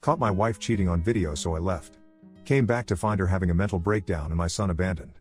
Caught my wife cheating on video, so I left. Came back to find her having a mental breakdown and my son abandoned.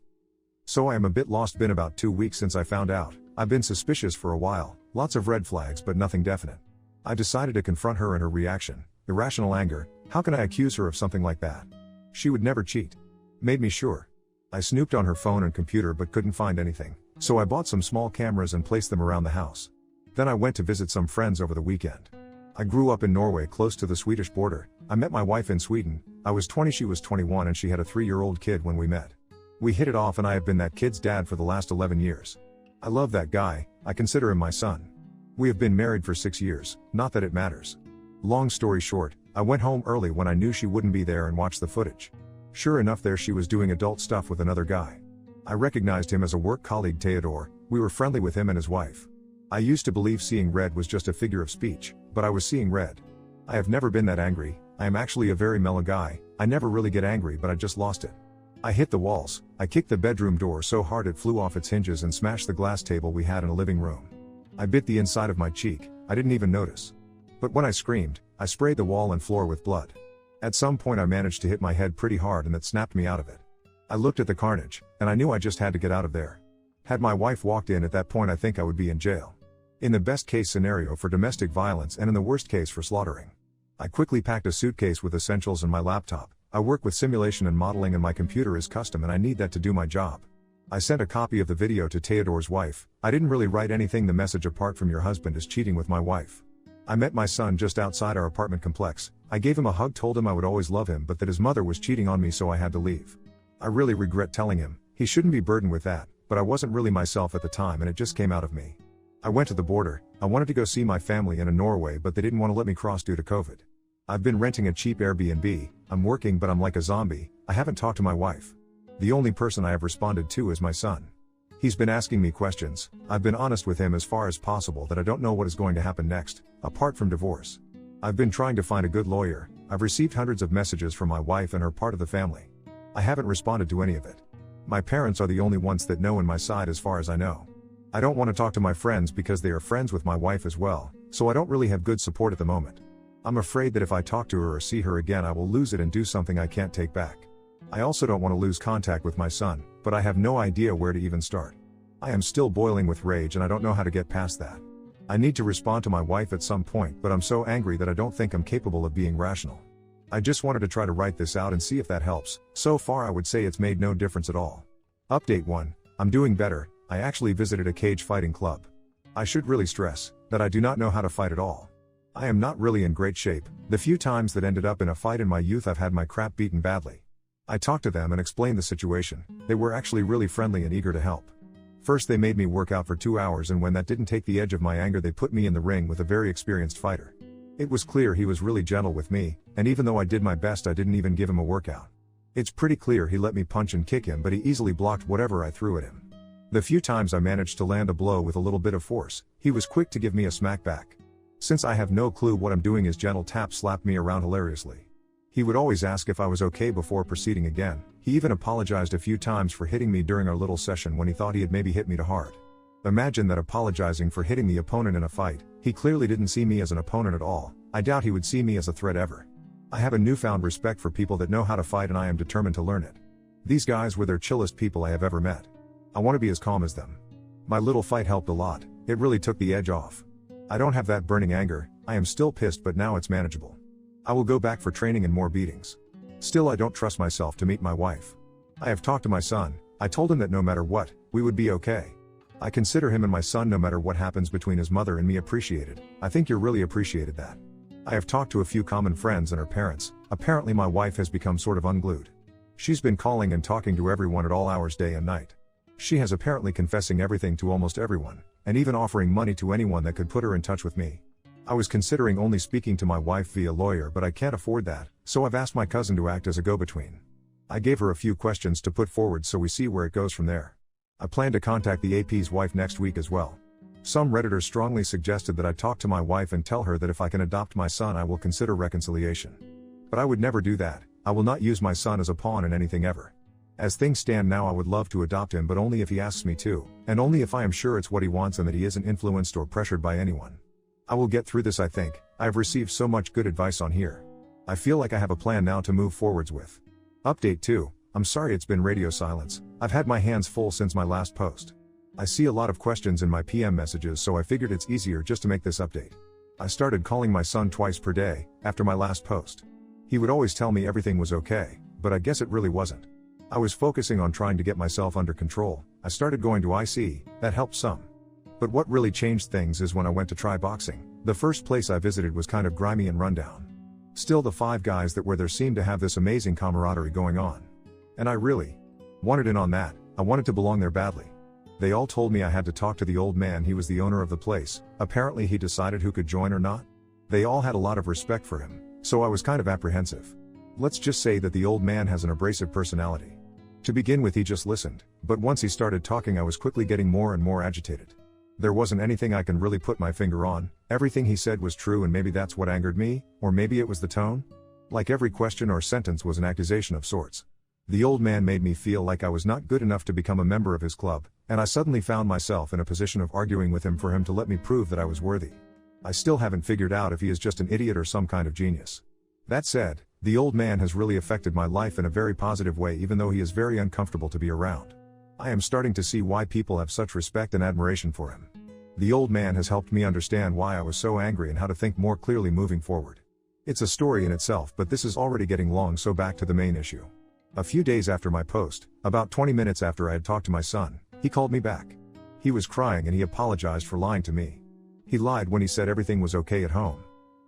So I am a bit lost. Been about 2 weeks since I found out. I've been suspicious for a while, lots of red flags but nothing definite. I decided to confront her and her reaction. Irrational anger. How can I accuse her of something like that? She would never cheat. Made me sure. I snooped on her phone and computer but couldn't find anything, so I bought some small cameras and placed them around the house. Then I went to visit some friends over the weekend. I grew up in Norway close to the Swedish border. I met my wife in Sweden. I was 20, she was 21, and she had a 3-year-old kid when we met. We hit it off and I have been that kid's dad for the last 11 years. I love that guy, I consider him my son. We have been married for 6 years, not that it matters. Long story short, I went home early when I knew she wouldn't be there and watched the footage. Sure enough, there she was doing adult stuff with another guy. I recognized him as a work colleague, Theodore. We were friendly with him and his wife. I used to believe seeing red was just a figure of speech, but I was seeing red. I have never been that angry. I am actually a very mellow guy. I never really get angry, but I just lost it. I hit the walls. I kicked the bedroom door so hard it flew off its hinges and smashed the glass table we had in a living room. I bit the inside of my cheek. I didn't even notice. But when I screamed, I sprayed the wall and floor with blood. At some point I managed to hit my head pretty hard and that snapped me out of it. I looked at the carnage, and I knew I just had to get out of there. Had my wife walked in at that point, I think I would be in jail. In the best case scenario for domestic violence and in the worst case for slaughtering. I quickly packed a suitcase with essentials and my laptop. I work with simulation and modeling and my computer is custom and I need that to do my job. I sent a copy of the video to Theodore's wife. I didn't really write anything. The message: apart from your husband is cheating with my wife. I met my son just outside our apartment complex. I gave him a hug, told him I would always love him but that his mother was cheating on me, so I had to leave. I really regret telling him. He shouldn't be burdened with that, but I wasn't really myself at the time and it just came out of me. I went to the border. I wanted to go see my family in Norway, but they didn't want to let me cross due to COVID. I've been renting a cheap Airbnb. I'm working but I'm like a zombie. I haven't talked to my wife. The only person I have responded to is my son. He's been asking me questions. I've been honest with him as far as possible that I don't know what is going to happen next, apart from divorce. I've been trying to find a good lawyer. I've received hundreds of messages from my wife and her part of the family. I haven't responded to any of it. My parents are the only ones that know on my side as far as I know. I don't want to talk to my friends because they are friends with my wife as well, so I don't really have good support at the moment. I'm afraid that if I talk to her or see her again, I will lose it and do something I can't take back. I also don't want to lose contact with my son, but I have no idea where to even start. I am still boiling with rage and I don't know how to get past that. I need to respond to my wife at some point, but I'm so angry that I don't think I'm capable of being rational. I just wanted to try to write this out and see if that helps. So far I would say it's made no difference at all. Update 1. I'm doing better. I actually visited a cage fighting club. I should really stress that I do not know how to fight at all. I am not really in great shape. The few times that ended up in a fight in my youth, I've had my crap beaten badly. I talked to them and explained the situation. They were actually really friendly and eager to help. First they made me work out for 2 hours, and when that didn't take the edge of my anger, they put me in the ring with a very experienced fighter. It was clear he was really gentle with me, and even though I did my best, I didn't even give him a workout. It's pretty clear he let me punch and kick him, but he easily blocked whatever I threw at him. The few times I managed to land a blow with a little bit of force, he was quick to give me a smack back. Since I have no clue what I'm doing, his gentle tap slapped me around hilariously. He would always ask if I was okay before proceeding again. He even apologized a few times for hitting me during our little session when he thought he had maybe hit me too hard. Imagine that, apologizing for hitting the opponent in a fight. He clearly didn't see me as an opponent at all. I doubt he would see me as a threat ever. I have a newfound respect for people that know how to fight, and I am determined to learn it. These guys were the chillest people I have ever met. I want to be as calm as them. My little fight helped a lot. It really took the edge off. I don't have that burning anger. I am still pissed, but now it's manageable. I will go back for training and more beatings. Still, I don't trust myself to meet my wife. I have talked to my son. I told him that no matter what, we would be okay. I consider him and my son, no matter what happens between his mother and me, appreciated. I think you're really appreciated that. I have talked to a few common friends and her parents. Apparently my wife has become sort of unglued. She's been calling and talking to everyone at all hours, day and night. She has apparently confessing everything to almost everyone, and even offering money to anyone that could put her in touch with me. I was considering only speaking to my wife via lawyer, but I can't afford that, so I've asked my cousin to act as a go-between. I gave her a few questions to put forward, so we see where it goes from there. I plan to contact the AP's wife next week as well. Some redditors strongly suggested that I talk to my wife and tell her that if I can adopt my son, I will consider reconciliation. But I would never do that. I will not use my son as a pawn in anything ever. As things stand now, I would love to adopt him, but only if he asks me to, and only if I am sure it's what he wants and that he isn't influenced or pressured by anyone. I will get through this, I think. I have received so much good advice on here. I feel like I have a plan now to move forwards with. Update 2. I'm sorry it's been radio silence. I've had my hands full since my last post. I see a lot of questions in my PM messages, so I figured it's easier just to make this update. I started calling my son twice per day, after my last post. He would always tell me everything was okay, but I guess it really wasn't. I was focusing on trying to get myself under control. I started going to IC, that helped some. But what really changed things is when I went to try boxing. The first place I visited was kind of grimy and rundown. Still, the 5 guys that were there seemed to have this amazing camaraderie going on. And I really wanted in on that. I wanted to belong there badly. They all told me I had to talk to the old man. He was the owner of the place. Apparently he decided who could join or not. They all had a lot of respect for him, so I was kind of apprehensive. Let's just say that the old man has an abrasive personality. To begin with, he just listened, but once he started talking, I was quickly getting more and more agitated. There wasn't anything I can really put my finger on. Everything he said was true, and maybe that's what angered me, or maybe it was the tone. Like every question or sentence was an accusation of sorts. The old man made me feel like I was not good enough to become a member of his club, and I suddenly found myself in a position of arguing with him for him to let me prove that I was worthy. I still haven't figured out if he is just an idiot or some kind of genius. That said, the old man has really affected my life in a very positive way, even though he is very uncomfortable to be around. I am starting to see why people have such respect and admiration for him. The old man has helped me understand why I was so angry and how to think more clearly moving forward. It's a story in itself, but this is already getting long, so back to the main issue. A few days after my post, about 20 minutes after I had talked to my son, he called me back. He was crying and he apologized for lying to me. He lied when he said everything was okay at home.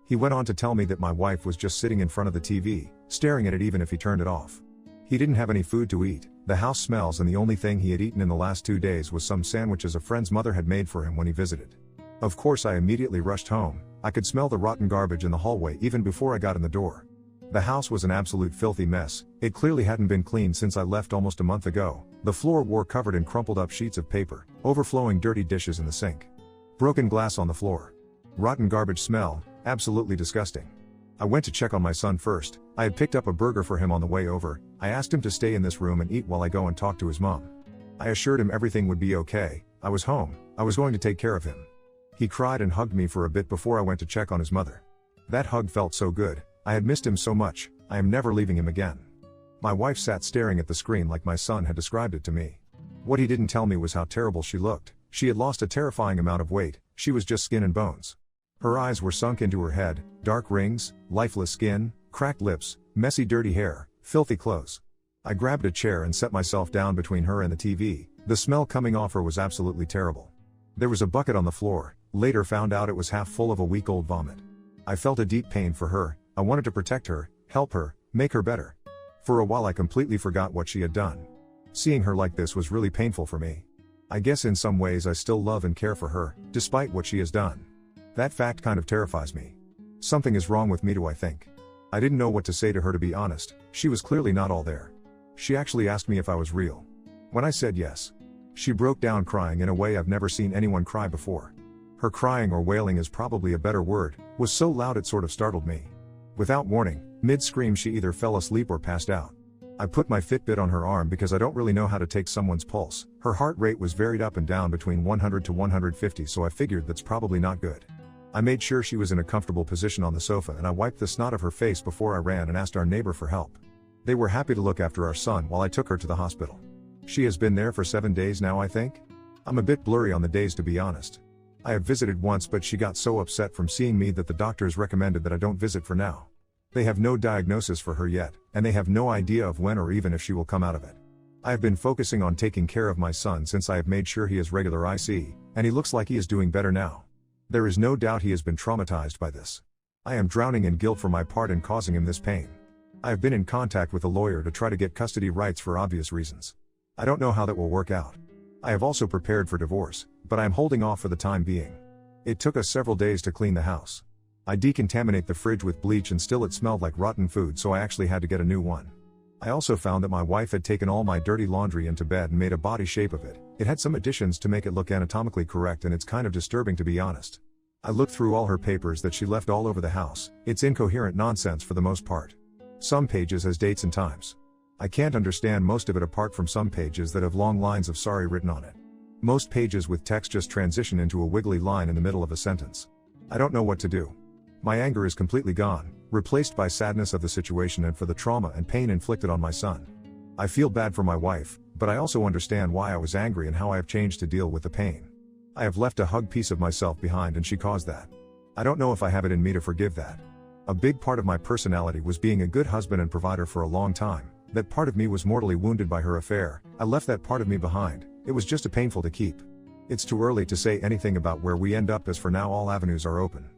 He went on to tell me that my wife was just sitting in front of the TV, staring at it even if he turned it off. He didn't have any food to eat, the house smells, and the only thing he had eaten in the last 2 days was some sandwiches a friend's mother had made for him when he visited. Of course, I immediately rushed home. I could smell the rotten garbage in the hallway even before I got in the door. The house was an absolute filthy mess. It clearly hadn't been cleaned since I left almost a month ago. The floor were covered in crumpled up sheets of paper, overflowing dirty dishes in the sink. Broken glass on the floor. Rotten garbage smell, absolutely disgusting. I went to check on my son first. I had picked up a burger for him on the way over. I asked him to stay in this room and eat while I go and talk to his mom. I assured him everything would be okay. I was home. I was going to take care of him. He cried and hugged me for a bit before I went to check on his mother. That hug felt so good. I had missed him so much. I am never leaving him again. My wife sat staring at the screen like my son had described it to me. What he didn't tell me was how terrible she looked. She had lost a terrifying amount of weight. She was just skin and bones. Her eyes were sunk into her head, dark rings, lifeless skin, cracked lips, messy dirty hair, filthy clothes. I grabbed a chair and set myself down between her and the TV. The smell coming off her was absolutely terrible. There was a bucket on the floor. Later found out it was half full of a week-old vomit. I felt a deep pain for her. I wanted to protect her, help her, make her better. For a while I completely forgot what she had done. Seeing her like this was really painful for me. I guess in some ways I still love and care for her, despite what she has done. That fact kind of terrifies me. Something is wrong with me, do I think? I didn't know what to say to her, to be honest. She was clearly not all there. She actually asked me if I was real. When I said yes, she broke down crying in a way I've never seen anyone cry before. Her crying, or wailing is probably a better word, was so loud it sort of startled me. Without warning, mid-scream she either fell asleep or passed out. I put my Fitbit on her arm because I don't really know how to take someone's pulse. Her heart rate was varied up and down between 100 to 150, so I figured that's probably not good. I made sure she was in a comfortable position on the sofa, and I wiped the snot of her face before I ran and asked our neighbor for help. They were happy to look after our son while I took her to the hospital. She has been there for 7 days now, I think? I'm a bit blurry on the days, to be honest. I have visited once, but she got so upset from seeing me that the doctors recommended that I don't visit for now. They have no diagnosis for her yet, and they have no idea of when or even if she will come out of it. I have been focusing on taking care of my son since I have made sure he is regular IC, and he looks like he is doing better now. There is no doubt he has been traumatized by this. I am drowning in guilt for my part in causing him this pain. I have been in contact with a lawyer to try to get custody rights for obvious reasons. I don't know how that will work out. I have also prepared for divorce, but I am holding off for the time being. It took us several days to clean the house. I decontaminate the fridge with bleach and still it smelled like rotten food, so I actually had to get a new one. I also found that my wife had taken all my dirty laundry into bed and made a body shape of it. It had some additions to make it look anatomically correct, and it's kind of disturbing, to be honest. I looked through all her papers that she left all over the house. It's incoherent nonsense for the most part. Some pages has dates and times. I can't understand most of it apart from some pages that have long lines of sorry written on it. Most pages with text just transition into a wiggly line in the middle of a sentence. I don't know what to do. My anger is completely gone. replaced by sadness of the situation and for the trauma and pain inflicted on my son. I feel bad for my wife, but I also understand why I was angry and how I have changed to deal with the pain. I have left a hug piece of myself behind and she caused that. I don't know if I have it in me to forgive that. A big part of my personality was being a good husband and provider for a long time. That part of me was mortally wounded by her affair. I left that part of me behind. It was just painful to keep. It's too early to say anything about where we end up, as for now all avenues are open.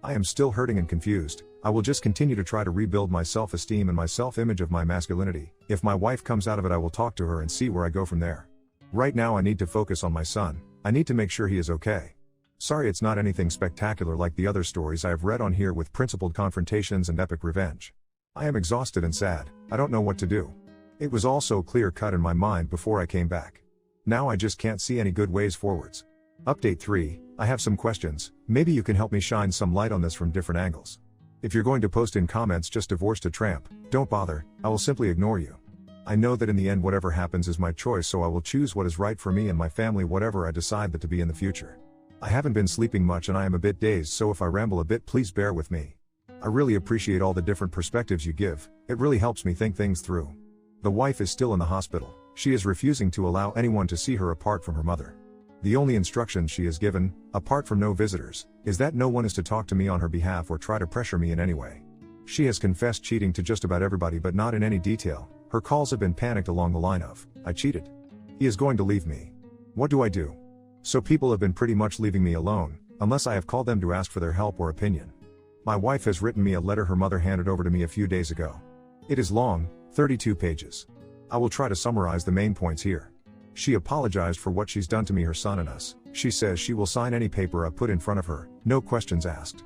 I am still hurting and confused. I will just continue to try to rebuild my self-esteem and my self-image of my masculinity. If my wife comes out of it, I will talk to her and see where I go from there. Right now I need to focus on my son. I need to make sure he is okay. Sorry, it's not anything spectacular like the other stories I have read on here with principled confrontations and epic revenge. I am exhausted and sad. I don't know what to do. It was all so clear-cut in my mind before I came back. Now I just can't see any good ways forwards. Update 3, I have some questions. Maybe you can help me shine some light on this from different angles. If you're going to post in comments just divorced a tramp, don't bother, I will simply ignore you. I know that in the end whatever happens is my choice, so I will choose what is right for me and my family, whatever I decide that to be in the future. I haven't been sleeping much and I am a bit dazed, so if I ramble a bit, please bear with me. I really appreciate all the different perspectives you give. It really helps me think things through. The wife is still in the hospital. She is refusing to allow anyone to see her apart from her mother. The only instructions she is given, apart from no visitors, is that no one is to talk to me on her behalf or try to pressure me in any way. She has confessed cheating to just about everybody, but not in any detail. Her calls have been panicked along the line of, "I cheated. He is going to leave me. What do I do?" So people have been pretty much leaving me alone, unless I have called them to ask for their help or opinion. My wife has written me a letter her mother handed over to me a few days ago. It is long, 32 pages. I will try to summarize the main points here. She apologized for what she's done to me, her son, and us. She says she will sign any paper I put in front of her, no questions asked.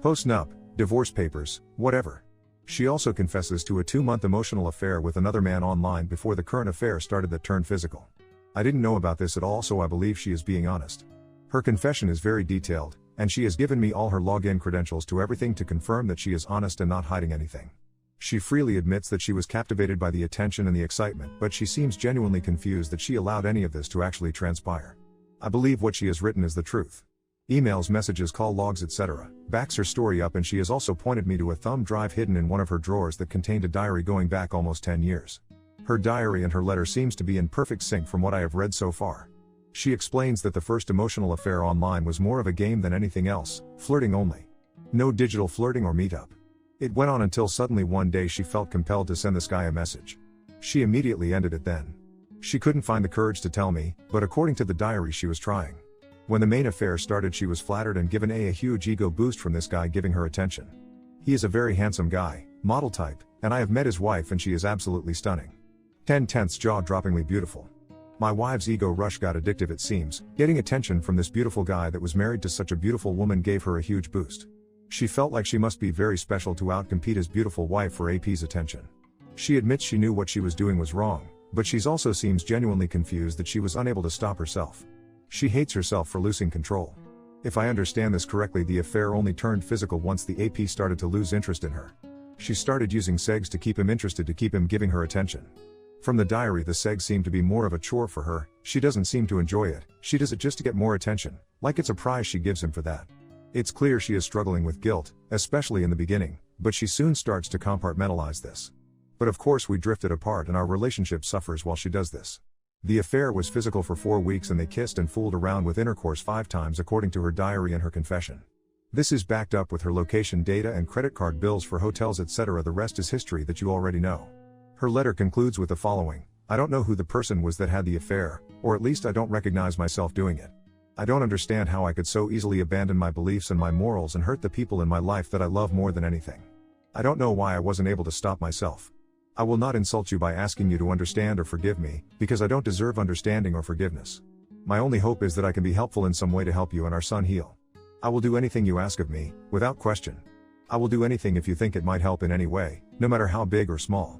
Post-nup, divorce papers, whatever. She also confesses to a 2-month emotional affair with another man online before the current affair started that turned physical. I didn't know about this at all, so I believe she is being honest. Her confession is very detailed, and she has given me all her login credentials to everything to confirm that she is honest and not hiding anything. She freely admits that she was captivated by the attention and the excitement, but she seems genuinely confused that she allowed any of this to actually transpire. I believe what she has written is the truth. Emails, messages, call logs, etc. backs her story up, and she has also pointed me to a thumb drive hidden in one of her drawers that contained a diary going back almost 10 years. Her diary and her letter seems to be in perfect sync from what I have read so far. She explains that the first emotional affair online was more of a game than anything else, flirting only. No digital flirting or meetup. It went on until suddenly one day she felt compelled to send this guy a message. She immediately ended it then. She couldn't find the courage to tell me, but according to the diary she was trying. When the main affair started, she was flattered and given a huge ego boost from this guy giving her attention. He is a very handsome guy, model type, and I have met his wife and she is absolutely stunning. 10/10 jaw-droppingly beautiful. My wife's ego rush got addictive, it seems. Getting attention from this beautiful guy that was married to such a beautiful woman gave her a huge boost. She felt like she must be very special to outcompete his beautiful wife for AP's attention. She admits she knew what she was doing was wrong, but she also seems genuinely confused that she was unable to stop herself. She hates herself for losing control. If I understand this correctly, the affair only turned physical once the AP started to lose interest in her. She started using sex to keep him interested, to keep him giving her attention. From the diary, the sex seemed to be more of a chore for her. She doesn't seem to enjoy it. She does it just to get more attention, like it's a prize she gives him for that. It's clear she is struggling with guilt, especially in the beginning, but she soon starts to compartmentalize this. But of course we drifted apart and our relationship suffers while she does this. The affair was physical for 4 weeks and they kissed and fooled around with intercourse 5 times according to her diary and her confession. This is backed up with her location data and credit card bills for hotels, etc. The rest is history that you already know. Her letter concludes with the following: I don't know who the person was that had the affair, or at least I don't recognize myself doing it. I don't understand how I could so easily abandon my beliefs and my morals and hurt the people in my life that I love more than anything. I don't know why I wasn't able to stop myself. I will not insult you by asking you to understand or forgive me, because I don't deserve understanding or forgiveness. My only hope is that I can be helpful in some way to help you and our son heal. I will do anything you ask of me, without question. I will do anything if you think it might help in any way, no matter how big or small.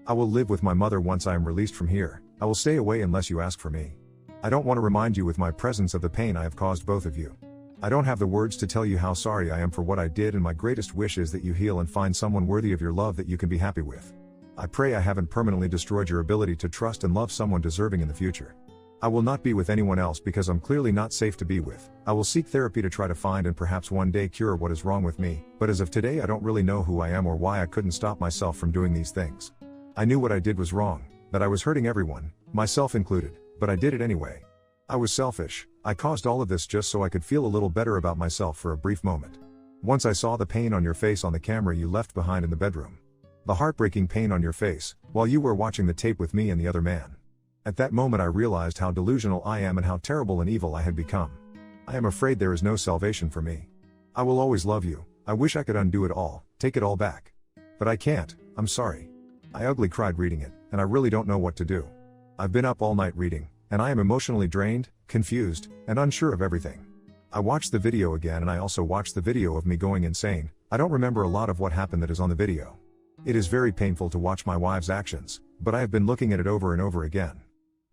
I will live with my mother once I am released from here. I will stay away unless you ask for me. I don't want to remind you with my presence of the pain I have caused both of you. I don't have the words to tell you how sorry I am for what I did, and my greatest wish is that you heal and find someone worthy of your love that you can be happy with. I pray I haven't permanently destroyed your ability to trust and love someone deserving in the future. I will not be with anyone else because I'm clearly not safe to be with. I will seek therapy to try to find and perhaps one day cure what is wrong with me, but as of today I don't really know who I am or why I couldn't stop myself from doing these things. I knew what I did was wrong, that I was hurting everyone, myself included, but I did it anyway. I was selfish. I caused all of this just so I could feel a little better about myself for a brief moment. Once I saw the pain on your face on the camera you left behind in the bedroom. The heartbreaking pain on your face, while you were watching the tape with me and the other man. At that moment I realized how delusional I am and how terrible and evil I had become. I am afraid there is no salvation for me. I will always love you. I wish I could undo it all, take it all back. But I can't, I'm sorry. I ugly cried reading it, and I really don't know what to do. I've been up all night reading, and I am emotionally drained, confused, and unsure of everything. I watched the video again and I also watched the video of me going insane. I don't remember a lot of what happened that is on the video. It is very painful to watch my wife's actions, but I have been looking at it over and over again.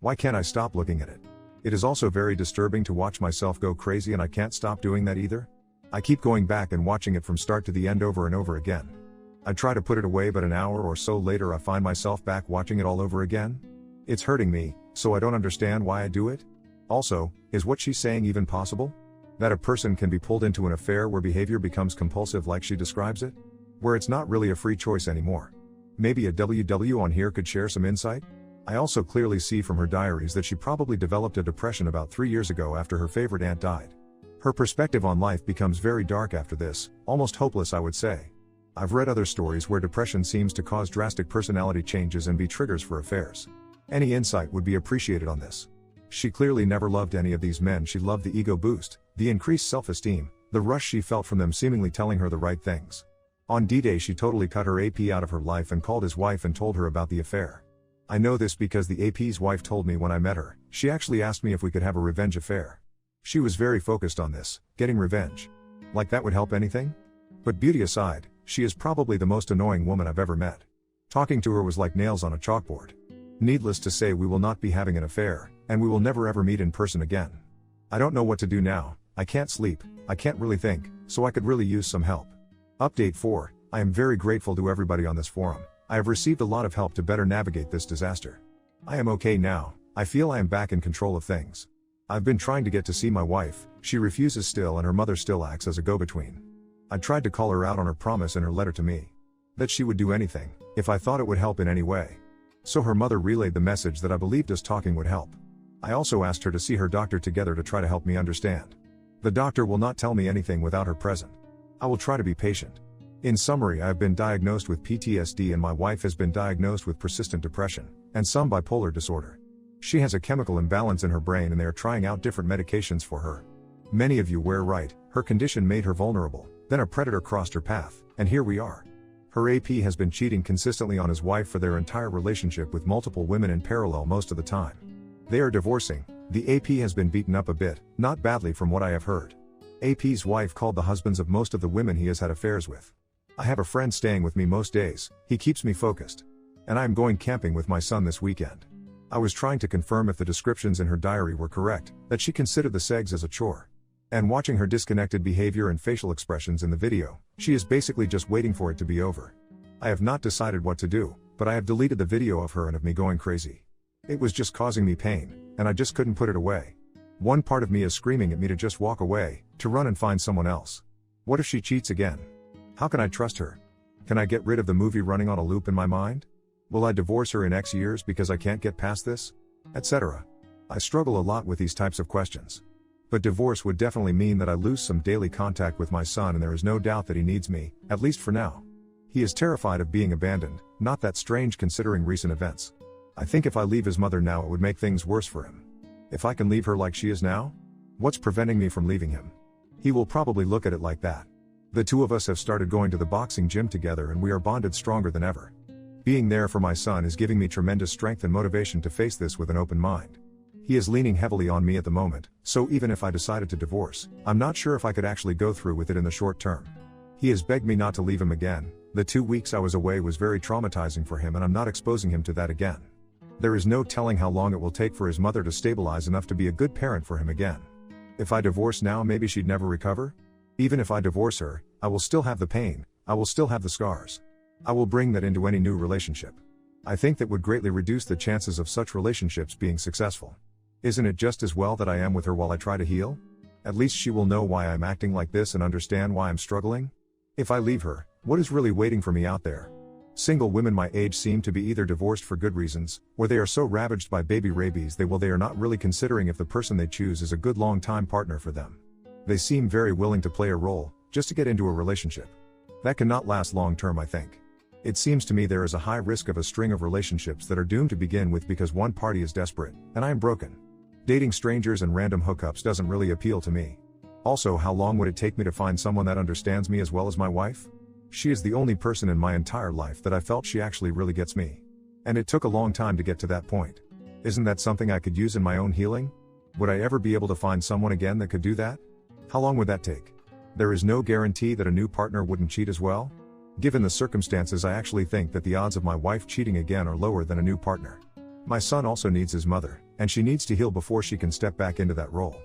Why can't I stop looking at it? It is also very disturbing to watch myself go crazy and I can't stop doing that either. I keep going back and watching it from start to the end over and over again. I try to put it away but an hour or so later I find myself back watching it all over again. It's hurting me, so I don't understand why I do it. Also, is what she's saying even possible? That a person can be pulled into an affair where behavior becomes compulsive like she describes it? Where it's not really a free choice anymore. Maybe a WW on here could share some insight? I also clearly see from her diaries that she probably developed a depression about 3 years ago after her favorite aunt died. Her perspective on life becomes very dark after this, almost hopeless I would say. I've read other stories where depression seems to cause drastic personality changes and be triggers for affairs. Any insight would be appreciated on this. She clearly never loved any of these men. She loved the ego boost, the increased self-esteem, the rush she felt from them seemingly telling her the right things. On D-Day she totally cut her AP out of her life and called his wife and told her about the affair. I know this because the AP's wife told me when I met her. She actually asked me if we could have a revenge affair. She was very focused on this, getting revenge. Like that would help anything? But beauty aside, she is probably the most annoying woman I've ever met. Talking to her was like nails on a chalkboard. Needless to say we will not be having an affair, and we will never ever meet in person again. I don't know what to do now. I can't sleep, I can't really think, so I could really use some help. Update 4, I am very grateful to everybody on this forum. I have received a lot of help to better navigate this disaster. I am okay now, I feel I am back in control of things. I've been trying to get to see my wife, she refuses still and her mother still acts as a go-between. I tried to call her out on her promise in her letter to me. That she would do anything, if I thought it would help in any way. So her mother relayed the message that I believed us talking would help. I also asked her to see her doctor together to try to help me understand. The doctor will not tell me anything without her present. I will try to be patient. In summary, I have been diagnosed with PTSD and my wife has been diagnosed with persistent depression, and some bipolar disorder. She has a chemical imbalance in her brain and they are trying out different medications for her. Many of you were right, her condition made her vulnerable, then a predator crossed her path, and here we are. Her AP has been cheating consistently on his wife for their entire relationship with multiple women in parallel most of the time. They are divorcing, the AP has been beaten up a bit, not badly from what I have heard. AP's wife called the husbands of most of the women he has had affairs with. I have a friend staying with me most days, he keeps me focused. And I am going camping with my son this weekend. I was trying to confirm if the descriptions in her diary were correct, that she considered the segs as a chore. And watching her disconnected behavior and facial expressions in the video, she is basically just waiting for it to be over. I have not decided what to do, but I have deleted the video of her and of me going crazy. It was just causing me pain, and I just couldn't put it away. One part of me is screaming at me to just walk away, to run and find someone else. What if she cheats again? How can I trust her? Can I get rid of the movie running on a loop in my mind? Will I divorce her in X years because I can't get past this? Etc. I struggle a lot with these types of questions. But divorce would definitely mean that I lose some daily contact with my son and there is no doubt that he needs me, at least for now. He is terrified of being abandoned, not that strange considering recent events. I think if I leave his mother now it would make things worse for him. If I can leave her like she is now? What's preventing me from leaving him? He will probably look at it like that. The two of us have started going to the boxing gym together and we are bonded stronger than ever. Being there for my son is giving me tremendous strength and motivation to face this with an open mind. He is leaning heavily on me at the moment, so even if I decided to divorce, I'm not sure if I could actually go through with it in the short term. He has begged me not to leave him again. The 2 weeks I was away was very traumatizing for him and I'm not exposing him to that again. There is no telling how long it will take for his mother to stabilize enough to be a good parent for him again. If I divorce now maybe she'd never recover? Even if I divorce her, I will still have the pain, I will still have the scars. I will bring that into any new relationship. I think that would greatly reduce the chances of such relationships being successful. Isn't it just as well that I am with her while I try to heal? At least she will know why I'm acting like this and understand why I'm struggling. If I leave her, what is really waiting for me out there? Single women my age seem to be either divorced for good reasons, or they are so ravaged by baby rabies they are not really considering if the person they choose is a good long-time partner for them. They seem very willing to play a role, just to get into a relationship. That cannot last long-term, I think. It seems to me there is a high risk of a string of relationships that are doomed to begin with because one party is desperate, and I am broken. Dating strangers and random hookups doesn't really appeal to me. Also, how long would it take me to find someone that understands me as well as my wife? She is the only person in my entire life that I felt she actually really gets me. And it took a long time to get to that point. Isn't that something I could use in my own healing? Would I ever be able to find someone again that could do that? How long would that take? There is no guarantee that a new partner wouldn't cheat as well. Given the circumstances, I actually think that the odds of my wife cheating again are lower than a new partner. My son also needs his mother, and she needs to heal before she can step back into that role.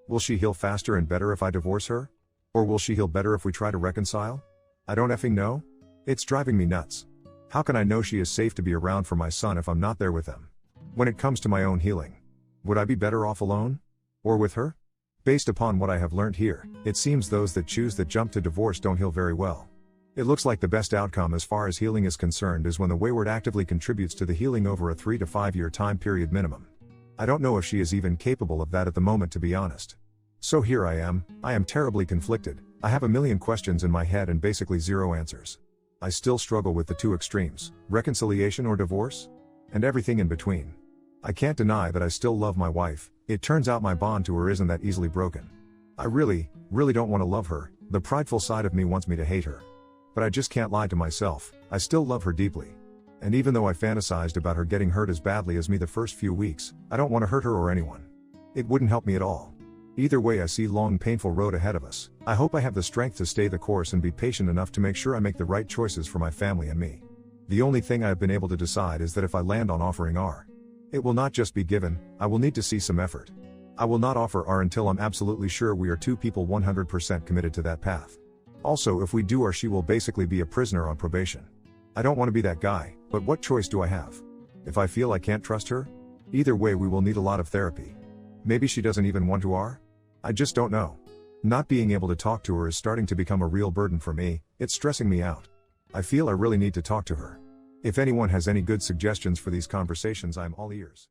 Will she heal faster and better if I divorce her? Or will she heal better if we try to reconcile? I don't effing know. It's driving me nuts. How can I know she is safe to be around for my son if I'm not there with him? When it comes to my own healing, would I be better off alone? Or with her? Based upon what I have learned here, it seems those that choose that jump to divorce don't heal very well. It looks like the best outcome as far as healing is concerned is when the wayward actively contributes to the healing over a 3 to 5 year time period minimum. I don't know if she is even capable of that at the moment, to be honest. So here I am terribly conflicted. I have a million questions in my head and basically zero answers. I still struggle with the two extremes, reconciliation or divorce? And everything in between. I can't deny that I still love my wife. It turns out my bond to her isn't that easily broken. I really don't want to love her. The prideful side of me wants me to hate her. But I just can't lie to myself. I still love her deeply. And even though I fantasized about her getting hurt as badly as me the first few weeks, I don't want to hurt her or anyone. It wouldn't help me at all. Either way, I see long, painful road ahead of us. I hope I have the strength to stay the course and be patient enough to make sure I make the right choices for my family and me. The only thing I have been able to decide is that if I land on offering R, it will not just be given, I will need to see some effort. I will not offer R until I'm absolutely sure we are two people 100% committed to that path. Also, if we do R, she will basically be a prisoner on probation. I don't want to be that guy, but what choice do I have? If I feel I can't trust her? Either way, we will need a lot of therapy. Maybe she doesn't even want to R? I just don't know. Not being able to talk to her is starting to become a real burden for me. It's stressing me out. I feel I really need to talk to her. If anyone has any good suggestions for these conversations, I'm all ears.